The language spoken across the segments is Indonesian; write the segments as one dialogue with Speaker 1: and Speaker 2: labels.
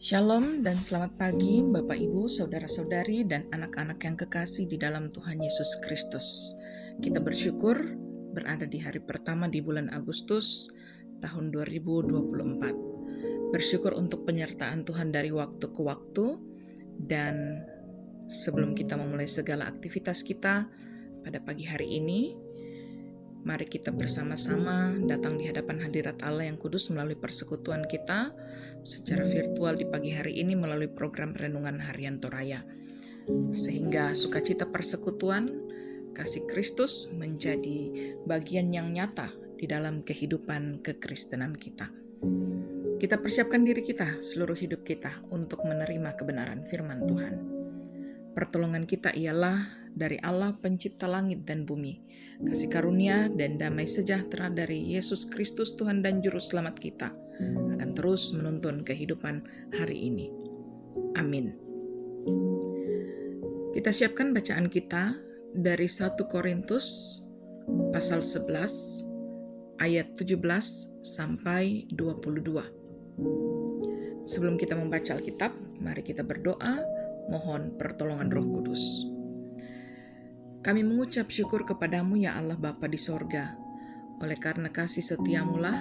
Speaker 1: Shalom dan selamat pagi Bapak Ibu, Saudara-saudari dan anak-anak yang kekasih di dalam Tuhan Yesus Kristus. Kita bersyukur berada di hari pertama di bulan Agustus tahun 2024. Bersyukur untuk penyertaan Tuhan dari waktu ke waktu, dan sebelum kita memulai segala aktivitas kita pada pagi hari ini, mari kita bersama-sama datang di hadapan hadirat Allah yang kudus melalui persekutuan kita secara virtual di pagi hari ini melalui program Renungan Harian Toraya. Sehingga sukacita persekutuan, kasih Kristus menjadi bagian yang nyata di dalam kehidupan kekristenan kita. Kita persiapkan diri kita, seluruh hidup kita untuk menerima kebenaran firman Tuhan. Pertolongan kita ialah dari Allah pencipta langit dan bumi. Kasih karunia dan damai sejahtera dari Yesus Kristus Tuhan dan Juru Selamat kita akan terus menuntun kehidupan hari ini. Amin. Kita siapkan bacaan kita dari 1 Korintus pasal 11 ayat 17 sampai 22. Sebelum kita membaca Alkitab, mari kita berdoa mohon pertolongan Roh Kudus. Kami mengucap syukur kepadamu ya Allah Bapa di sorga. Oleh karena kasih setiamu lah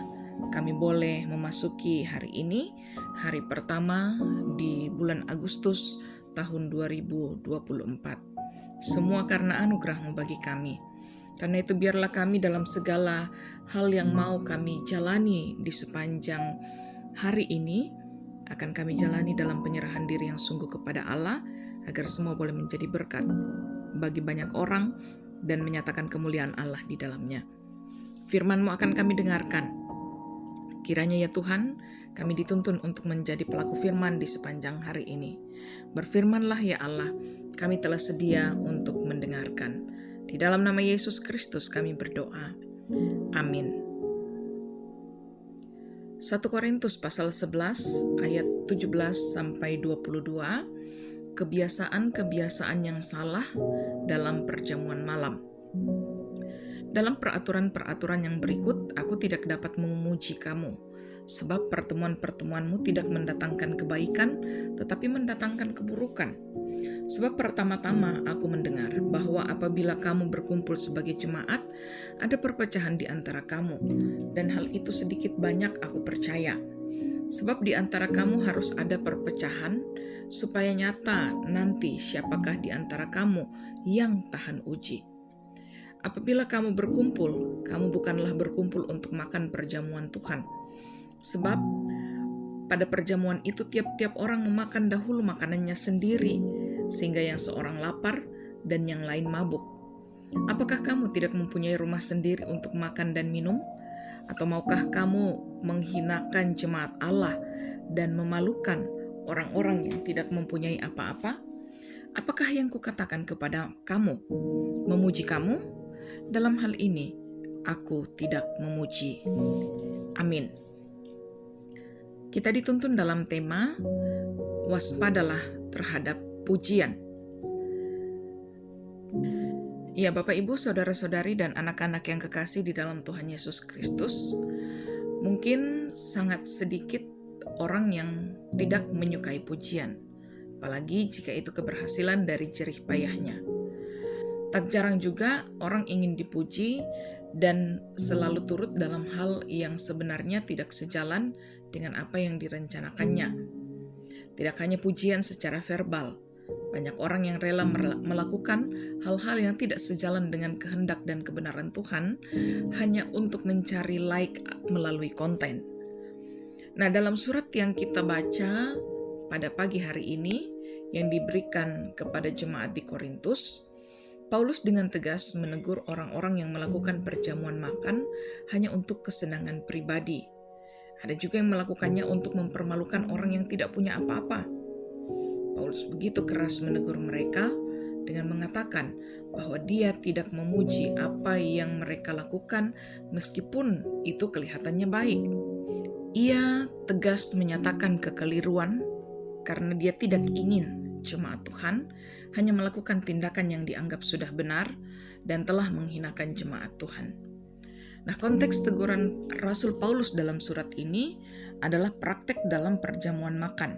Speaker 1: kami boleh memasuki hari ini, hari pertama di bulan Agustus tahun 2024. Semua karena anugerah-Mu bagi kami. Karena itu biarlah kami dalam segala hal yang mau kami jalani di sepanjang hari ini, akan kami jalani dalam penyerahan diri yang sungguh kepada Allah, agar semua boleh menjadi berkat bagi banyak orang dan menyatakan kemuliaan Allah di dalamnya. Firman-Mu akan kami dengarkan. Kiranya ya Tuhan, kami dituntun untuk menjadi pelaku firman di sepanjang hari ini. Berfirmanlah ya Allah, kami telah sedia untuk mendengarkan. Di dalam nama Yesus Kristus kami berdoa. Amin. 1 Korintus pasal 11 ayat 17 sampai 22. Kebiasaan-kebiasaan yang salah dalam perjamuan malam. Dalam peraturan-peraturan yang berikut, aku tidak dapat memuji kamu, sebab pertemuan-pertemuanmu tidak mendatangkan kebaikan, tetapi mendatangkan keburukan. Sebab pertama-tama aku mendengar bahwa apabila kamu berkumpul sebagai jemaat, ada perpecahan di antara kamu, dan hal itu sedikit banyak aku percaya. Sebab di antara kamu harus ada perpecahan, supaya nyata nanti siapakah di antara kamu yang tahan uji. Apabila kamu berkumpul, kamu bukanlah berkumpul untuk makan perjamuan Tuhan. Sebab pada perjamuan itu tiap-tiap orang memakan dahulu makanannya sendiri, sehingga yang seorang lapar dan yang lain mabuk. Apakah kamu tidak mempunyai rumah sendiri untuk makan dan minum? Atau maukah kamu menghinakan jemaat Allah dan memalukan orang-orang yang tidak mempunyai apa-apa? Apakah yang kukatakan kepada kamu memuji kamu? Dalam hal ini, aku tidak memuji. Amin. Kita dituntun dalam tema, waspadalah terhadap pujian. Ya Bapak Ibu, Saudara-saudari dan anak-anak yang kekasih di dalam Tuhan Yesus Kristus, mungkin sangat sedikit orang yang tidak menyukai pujian, apalagi jika itu keberhasilan dari jerih payahnya. Tak jarang juga orang ingin dipuji dan selalu turut dalam hal yang sebenarnya tidak sejalan dengan apa yang direncanakannya. Tidak hanya pujian secara verbal, banyak orang yang rela melakukan hal-hal yang tidak sejalan dengan kehendak dan kebenaran Tuhan hanya untuk mencari like melalui konten. Nah, dalam surat yang kita baca pada pagi hari ini yang diberikan kepada jemaat di Korintus, Paulus dengan tegas menegur orang-orang yang melakukan perjamuan makan hanya untuk kesenangan pribadi. Ada juga yang melakukannya untuk mempermalukan orang yang tidak punya apa-apa. Paulus begitu keras menegur mereka dengan mengatakan bahwa dia tidak memuji apa yang mereka lakukan meskipun itu kelihatannya baik. Ia tegas menyatakan kekeliruan karena dia tidak ingin jemaat Tuhan hanya melakukan tindakan yang dianggap sudah benar dan telah menghinakan jemaat Tuhan. Nah, konteks teguran Rasul Paulus dalam surat ini adalah praktek dalam perjamuan makan.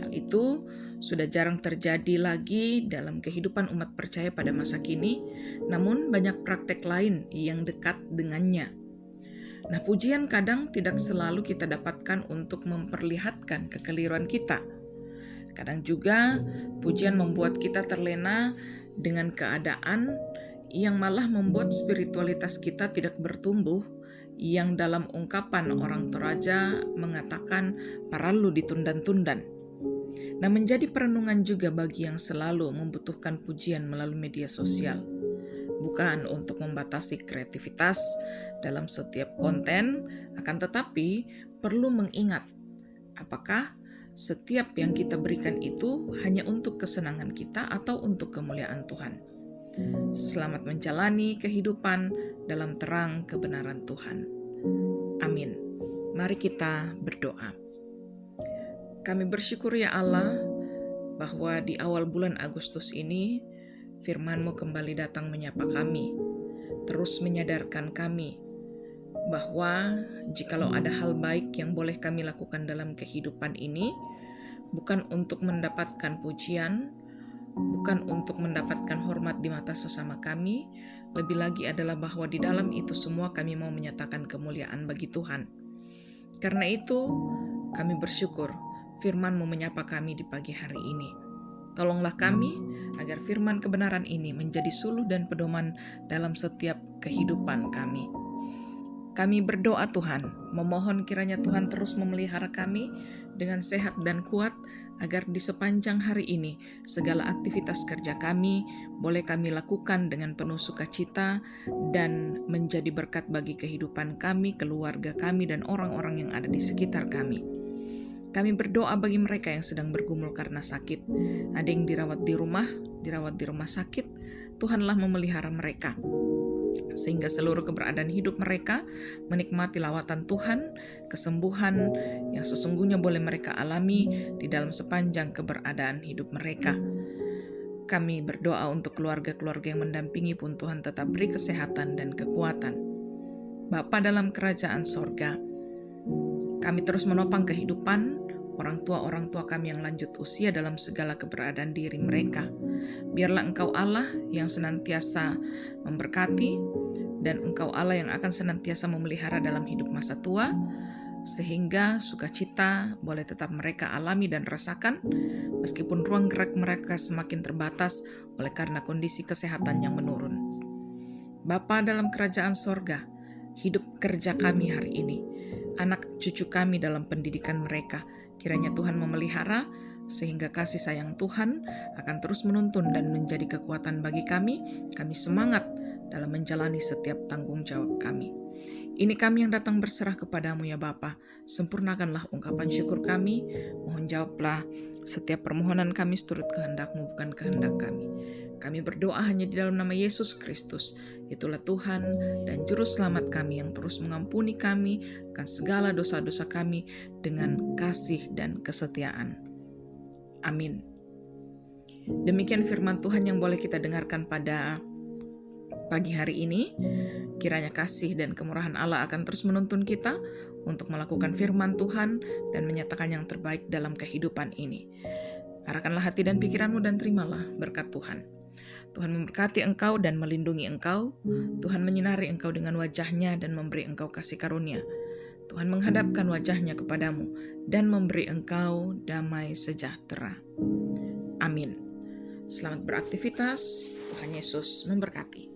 Speaker 1: Hal itu sudah jarang terjadi lagi dalam kehidupan umat percaya pada masa kini, namun banyak praktek lain yang dekat dengannya. Nah, pujian kadang tidak selalu kita dapatkan untuk memperlihatkan kekeliruan kita. Kadang juga pujian membuat kita terlena dengan keadaan yang malah membuat spiritualitas kita tidak bertumbuh, yang dalam ungkapan orang Toraja mengatakan paralu ditundan-tundan. Nah, menjadi perenungan juga bagi yang selalu membutuhkan pujian melalui media sosial. Bukan untuk membatasi kreativitas dalam setiap konten, akan tetapi perlu mengingat apakah setiap yang kita berikan itu hanya untuk kesenangan kita atau untuk kemuliaan Tuhan. Selamat menjalani kehidupan dalam terang kebenaran Tuhan. Amin. Mari kita berdoa. Kami bersyukur ya Allah bahwa di awal bulan Agustus ini firman-Mu kembali datang menyapa kami, terus menyadarkan kami bahwa jikalau ada hal baik yang boleh kami lakukan dalam kehidupan ini, bukan untuk mendapatkan pujian, bukan untuk mendapatkan hormat di mata sesama kami, lebih lagi adalah bahwa di dalam itu semua kami mau menyatakan kemuliaan bagi Tuhan. Karena itu, kami bersyukur firman-Mu menyapa kami di pagi hari ini. Tolonglah kami agar firman kebenaran ini menjadi suluh dan pedoman dalam setiap kehidupan kami. Kami berdoa Tuhan, memohon kiranya Tuhan terus memelihara kami dengan sehat dan kuat, agar di sepanjang hari ini segala aktivitas kerja kami boleh kami lakukan dengan penuh sukacita dan menjadi berkat bagi kehidupan kami, keluarga kami, dan orang-orang yang ada di sekitar kami. Kami berdoa bagi mereka yang sedang bergumul karena sakit. Ada yang dirawat di rumah sakit. Tuhanlah memelihara mereka, sehingga seluruh keberadaan hidup mereka menikmati lawatan Tuhan, kesembuhan yang sesungguhnya boleh mereka alami di dalam sepanjang keberadaan hidup mereka. Kami berdoa untuk keluarga-keluarga yang mendampingi pun Tuhan tetap beri kesehatan dan kekuatan. Bapa dalam kerajaan sorga, kami terus menopang kehidupan orang tua kami yang lanjut usia dalam segala keberadaan diri mereka. Biarlah Engkau Allah yang senantiasa memberkati, dan Engkau Allah yang akan senantiasa memelihara dalam hidup masa tua, sehingga sukacita boleh tetap mereka alami dan rasakan, meskipun ruang gerak mereka semakin terbatas oleh karena kondisi kesehatan yang menurun. Bapa dalam kerajaan sorga, hidup kerja kami hari ini, anak cucu kami dalam pendidikan mereka, kiranya Tuhan memelihara, sehingga kasih sayang Tuhan akan terus menuntun dan menjadi kekuatan bagi kami. Kami semangat dalam menjalani setiap tanggung jawab kami. Ini kami yang datang berserah kepadamu ya Bapa. Sempurnakanlah ungkapan syukur kami. Mohon jawablah setiap permohonan kami seturut kehendak-Mu, bukan kehendak kami. Kami berdoa hanya di dalam nama Yesus Kristus. Itulah Tuhan dan Juru Selamat kami yang terus mengampuni kami akan segala dosa-dosa kami dengan kasih dan kesetiaan. Amin. Demikian firman Tuhan yang boleh kita dengarkan pada pagi hari ini. Kiranya kasih dan kemurahan Allah akan terus menuntun kita untuk melakukan firman Tuhan dan menyatakan yang terbaik dalam kehidupan ini. Arahkanlah hati dan pikiranmu dan terimalah berkat Tuhan. Tuhan memberkati engkau dan melindungi engkau. Tuhan menyinari engkau dengan wajah-Nya dan memberi engkau kasih karunia. Tuhan menghadapkan wajah-Nya kepadamu dan memberi engkau damai sejahtera. Amin. Selamat beraktivitas. Tuhan Yesus memberkati.